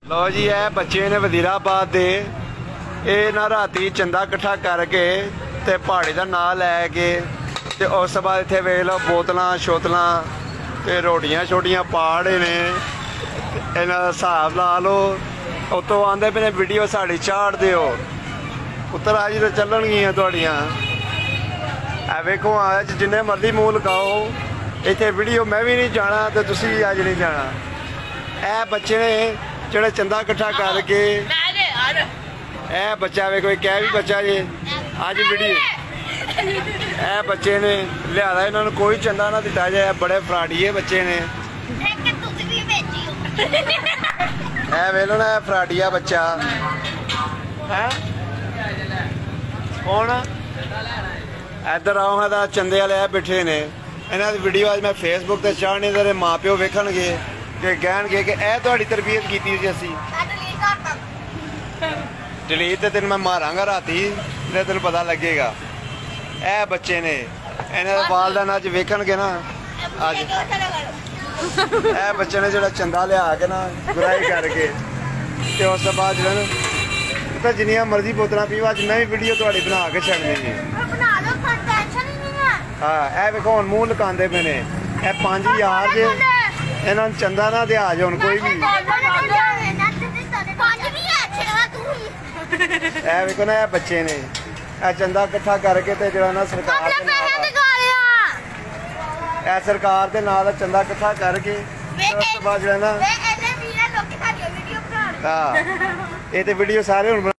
लो जी है बच्चे ने वजीराबाद दे ਇਹ ਨਾ ਰਾਤੀ ਚੰਦਾ ਇਕੱਠਾ ਕਰਕੇ ਤੇ ਪਹਾੜੀ ਦਾ ਨਾਂ ਲੈ ਕੇ ਤੇ ਉਸ ਤੋਂ ਬਾਅਦ ਇੱਥੇ ਵੇਖ ਲਓ ਬੋਤਲਾਂ ਛੋਤਲਾਂ ਤੇ ਰੋਟੀਆਂ ਛੋਟੀਆਂ ਪਾੜੇ ਨੇ ਇਹਨਾਂ ਦਾ ਹਿਸਾਬ ਲਾ ਲਓ। ਉੱਤੋਂ ਆਉਂਦੇ ਪਏ ਨੇ ਵੀਡੀਓ ਸਾਡੀ ਚਾੜ ਦਿਓ ਪੁੱਤਰ ਆ ਜੀ ਤਾਂ ਚੱਲਣਗੀਆਂ ਤੁਹਾਡੀਆਂ। ਇਹ ਵੇਖੋ ਅੱਜ ਜਿੰਨੇ ਮਰਜ਼ੀ ਮੂੰਹ ਲਗਾਓ ਇੱਥੇ ਵੀਡੀਓ ਮੈਂ ਵੀ ਨਹੀਂ ਜਾਣਾ ਤੇ ਤੁਸੀਂ ਵੀ ਅੱਜ ਨਹੀਂ ਜਾਣਾ। ਇਹ ਬੱਚੇ ਨੇ ਜਿਹੜੇ ਚੰਦਾ ਇਕੱਠਾ ਕਰਕੇ ਇਹ ਬੱਚਾ ਵੇ ਕੋਈ ਕਹਿ ਵੀ ਬੱਚਾ ਜੇ ਅੱਜ ਵੀਡੀਓ ਇਹ ਬੱਚੇ ਨੇ ਲਿਆਦਾ ਇਹਨਾਂ ਨੂੰ ਕੋਈ ਚੰਦਾ ਨਾ ਦਿੱਤਾ ਜਾਏ। ਬੜੇ ਫਰਾਡੀਏ ਬੱਚੇ ਨੇ ਇਹ ਵੇਖ ਲੋ ਨਾ ਫਰਾਡੀਆ ਬੱਚਾ ਹੈ ਕੌਣ ਇੱਧਰ ਆਓ ਹਾਂ ਤਾਂ ਚੰਦੇ ਵਾਲੇ ਬੈਠੇ ਨੇ। ਇਹਨਾਂ ਦੀ ਵੀਡੀਓ ਅੱਜ ਮੈਂ ਫੇਸਬੁੱਕ ਤੇ ਚਾੜਨੀ ਤੇਰੇ ਮਾਂ ਪਿਓ ਵੇਖਣਗੇ ਕਿ ਕਹਿਣਗੇ ਕਿ ਇਹ ਤੁਹਾਡੀ ਤਰਬੀਅਤ ਕੀਤੀ ਸੀ ਅਸੀਂ। ਡਿਲੀਟ ਤੇ ਤੈਨੂੰ ਮੈਂ ਮਾਰਾਂਗਾ ਰਾਤੀ ਤੇ ਤੈਨੂੰ ਪਤਾ ਲੱਗੇਗਾ। ਇਹ ਬੱਚੇ ਨੇ ਇਹਨਾਂ ਦੇ ਵਾਲਦਾਨ ਅੱਜ ਵੇਖਣਗੇ ਨਾ ਅੱਜ ਇਹ ਬੱਚੇ ਨੇ ਜਿਹੜਾ ਚੰਦਾ ਲਿਆ ਕੇ ਨਾ ਗੁਰਾਈ ਕਰਕੇ ਤੇ ਉਸ ਤੋਂ ਬਾਅਦ ਜਿਹੜਾ ਤਾਂ ਜਿੰਨੀਆਂ ਮਰਜ਼ੀ ਬੋਤਲਾਂ ਪੀਓ ਅੱਜ ਮੈਂ ਵੀ ਵੀਡੀਓ ਤੁਹਾਡੀ ਬਣਾ ਕੇ ਛੱਡ ਦੇਣੀ। ਹਾਂ ਇਹ ਵੇਖੋ ਹੁਣ ਮੂੰਹ ਲਕਾਉਂਦੇ ਪਏ ਨੇ। ਇਹ 5000 ਜੇ ਇਹਨਾਂ ਨੂੰ ਚੰਦਾ ਨਾ ਦਿਆ ਜੇ ਹੁਣ ਕੋਈ ਵੀ। ਇਹ ਵੇਖੋ ਨਾ ਇਹ ਬੱਚੇ ਨੇ ਇਹ ਚੰਦਾ ਇਕੱਠਾ ਕਰਕੇ ਤੇ ਜਿਹੜਾ ਨਾ ਸਰਕਾਰ ਦੇ ਇਹ ਸਰਕਾਰ ਦੇ ਨਾਲ ਚੰਦਾ ਇਕੱਠਾ ਕਰਕੇ ਉਸ ਤੋਂ ਬਾਅਦ ਜਿਹੜਾ ਨਾ ਹਾਂ ਇਹ ਤੇ ਵੀਡੀਓ ਸਾਰੇ ਹੁਣ